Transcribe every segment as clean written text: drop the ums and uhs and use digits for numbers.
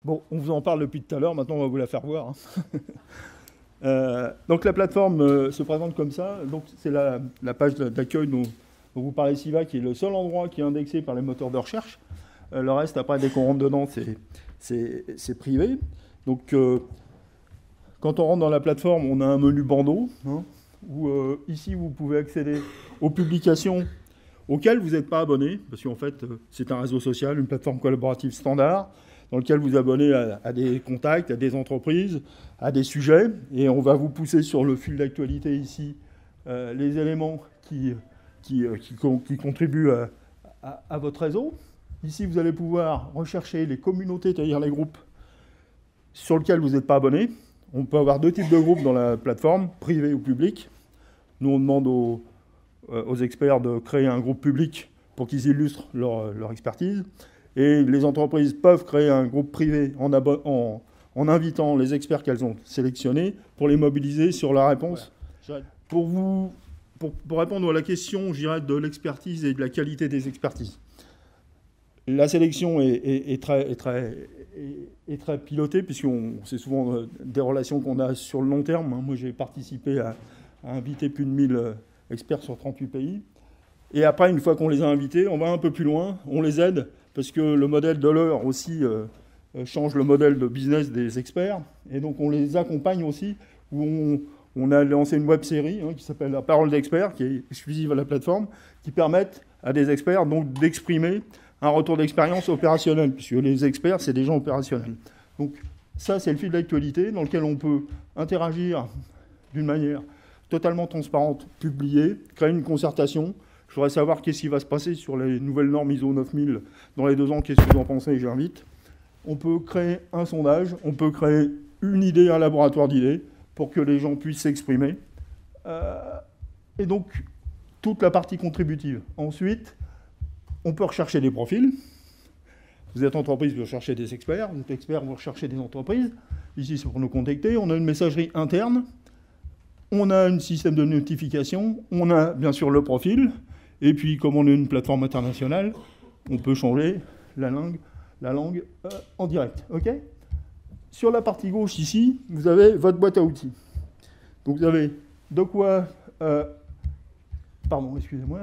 Bon, on vous en parle depuis tout à l'heure, maintenant on va vous la faire voir, hein. Donc la plateforme se présente comme ça. Donc c'est la page d'accueil dont vous parlez, Siva, qui est le seul endroit qui est indexé par les moteurs de recherche. Le reste, après, dès qu'on rentre dedans, c'est privé. Donc quand on rentre dans la plateforme, on a un menu bandeau, hein, où ici vous pouvez accéder aux publications auxquelles vous n'êtes pas abonné, parce qu'en fait c'est un réseau social, une plateforme collaborative standard, dans lequel vous abonnez à des contacts, à des entreprises, à des sujets. Et on va vous pousser sur le fil d'actualité ici les éléments qui contribuent à votre réseau. Ici, vous allez pouvoir rechercher les communautés, c'est-à-dire les groupes sur lesquels vous n'êtes pas abonné. On peut avoir deux types de groupes dans la plateforme, privé ou public. Nous, on demande aux experts de créer un groupe public pour qu'ils illustrent leur expertise. Et les entreprises peuvent créer un groupe privé en invitant les experts qu'elles ont sélectionnés pour les mobiliser sur la réponse. Voilà. Pour répondre à la question, je dirais, de l'expertise et de la qualité des expertises. La sélection est très pilotée, puisque c'est souvent des relations qu'on a sur le long terme. Moi, j'ai participé à inviter plus de 1000 experts sur 38 pays. Et après, une fois qu'on les a invités, on va un peu plus loin, on les aide, parce que le modèle de l'heure aussi change le modèle de business des experts. Et donc on les accompagne aussi, où on a lancé une web-série qui s'appelle La Parole d'experts, qui est exclusive à la plateforme, qui permettent à des experts donc d'exprimer un retour d'expérience opérationnel, puisque les experts, c'est des gens opérationnels. Donc ça, c'est le fil d'actualité dans lequel on peut interagir d'une manière totalement transparente, publier, créer une concertation. Je voudrais savoir qu'est-ce qui va se passer sur les nouvelles normes ISO 9000 dans les 2 ans. Qu'est-ce que vous en pensez? J'invite. On peut créer un sondage, on peut créer une idée, un laboratoire d'idées, pour que les gens puissent s'exprimer. Et donc, toute la partie contributive. Ensuite, on peut rechercher des profils. Vous êtes entreprise, vous recherchez des experts. Vous êtes expert, vous recherchez des entreprises. Ici, c'est pour nous contacter. On a une messagerie interne. On a un système de notification. On a, bien sûr, le profil. Et puis, comme on est une plateforme internationale, on peut changer la langue en direct. OK ? Sur la partie gauche, ici, vous avez votre boîte à outils. Donc, vous avez de quoi... pardon, excusez-moi.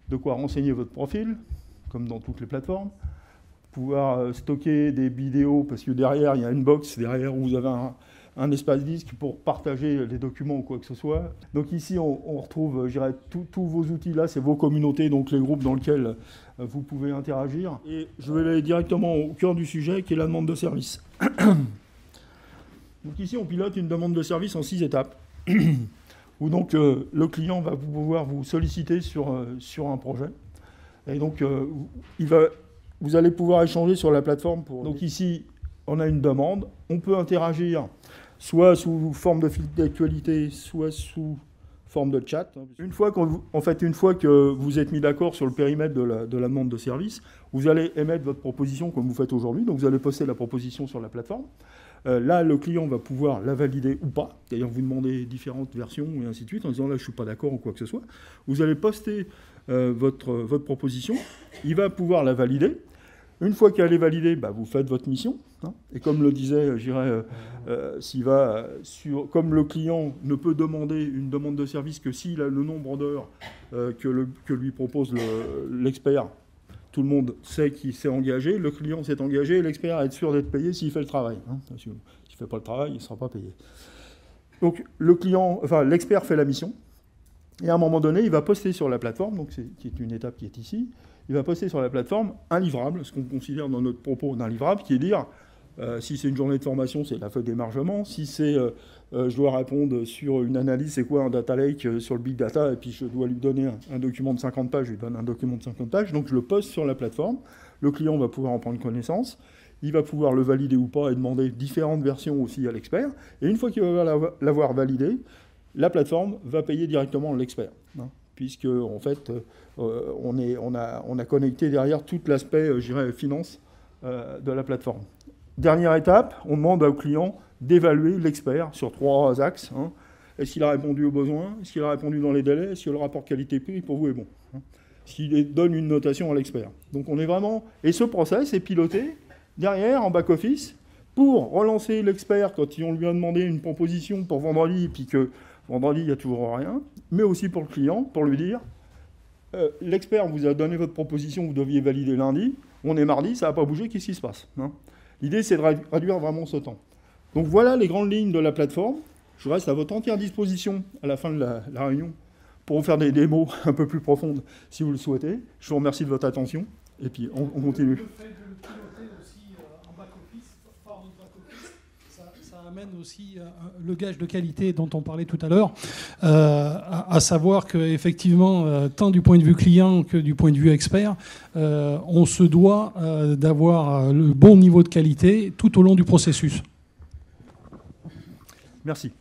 De quoi renseigner votre profil, comme dans toutes les plateformes. Pouvoir stocker des vidéos, parce que derrière, il y a une box, derrière, où vous avez un espace disque pour partager les documents ou quoi que ce soit. Donc ici, on retrouve, je dirais, tous vos outils là, c'est vos communautés, donc les groupes dans lesquels vous pouvez interagir. Et je vais aller directement au cœur du sujet, qui est la demande de service. Donc ici, on pilote une demande de service en 6 étapes, où donc le client va pouvoir vous solliciter sur un projet. Et donc, vous allez pouvoir échanger sur la plateforme. Donc ici, on a une demande, on peut interagir soit sous forme de fil d'actualité, soit sous forme de chat. Une fois que vous êtes mis d'accord sur le périmètre de la demande de service, vous allez émettre votre proposition comme vous faites aujourd'hui. Donc vous allez poster la proposition sur la plateforme. Là, le client va pouvoir la valider ou pas. D'ailleurs, vous demandez différentes versions et ainsi de suite, en disant là, je ne suis pas d'accord ou quoi que ce soit. Vous allez poster votre proposition. Il va pouvoir la valider. Une fois qu'elle est validée, vous faites votre mission. Et comme le disait, je dirais, Siva, comme le client ne peut demander une demande de service que s'il a le nombre d'heures que lui propose l'expert, tout le monde sait qu'il s'est engagé, le client s'est engagé, et l'expert va être sûr d'être payé s'il fait le travail. S'il ne fait pas le travail, il ne sera pas payé. Donc l'expert fait la mission, et à un moment donné, il va poster sur la plateforme, donc qui est une étape qui est ici, il va poster sur la plateforme un livrable, ce qu'on considère dans notre propos d'un livrable, qui est dire, si c'est une journée de formation, c'est la feuille d'émargement, si c'est, je dois répondre sur une analyse, c'est quoi un data lake sur le big data, et puis je dois lui donner un document de 50 pages, je lui donne un document de 50 pages, donc je le poste sur la plateforme, le client va pouvoir en prendre connaissance, il va pouvoir le valider ou pas et demander différentes versions aussi à l'expert, et une fois qu'il va l'avoir validé, la plateforme va payer directement l'expert, puisque en fait, on a connecté derrière tout l'aspect, je dirais, finance de la plateforme. Dernière étape, on demande au client d'évaluer l'expert sur 3 axes. Est-ce qu'il a répondu aux besoins? Est-ce qu'il a répondu dans les délais? Est-ce que le rapport qualité-prix pour vous est bon? s'il donne une notation à l'expert. Donc on est vraiment... Et ce process est piloté derrière, en back-office, pour relancer l'expert quand on lui a demandé une proposition pour vendredi, et puis que vendredi, il n'y a toujours rien, mais aussi pour le client, pour lui dire, l'expert vous a donné votre proposition, vous deviez valider lundi, on est mardi, ça n'a pas bougé, qu'est-ce qui se passe, hein? L'idée, c'est de réduire vraiment ce temps. Donc voilà les grandes lignes de la plateforme. Je reste à votre entière disposition à la fin de la réunion pour vous faire des démos un peu plus profondes si vous le souhaitez. Je vous remercie de votre attention, et puis on continue. Amène aussi le gage de qualité dont on parlait tout à l'heure, à savoir qu'effectivement, tant du point de vue client que du point de vue expert, on se doit d'avoir le bon niveau de qualité tout au long du processus. Merci.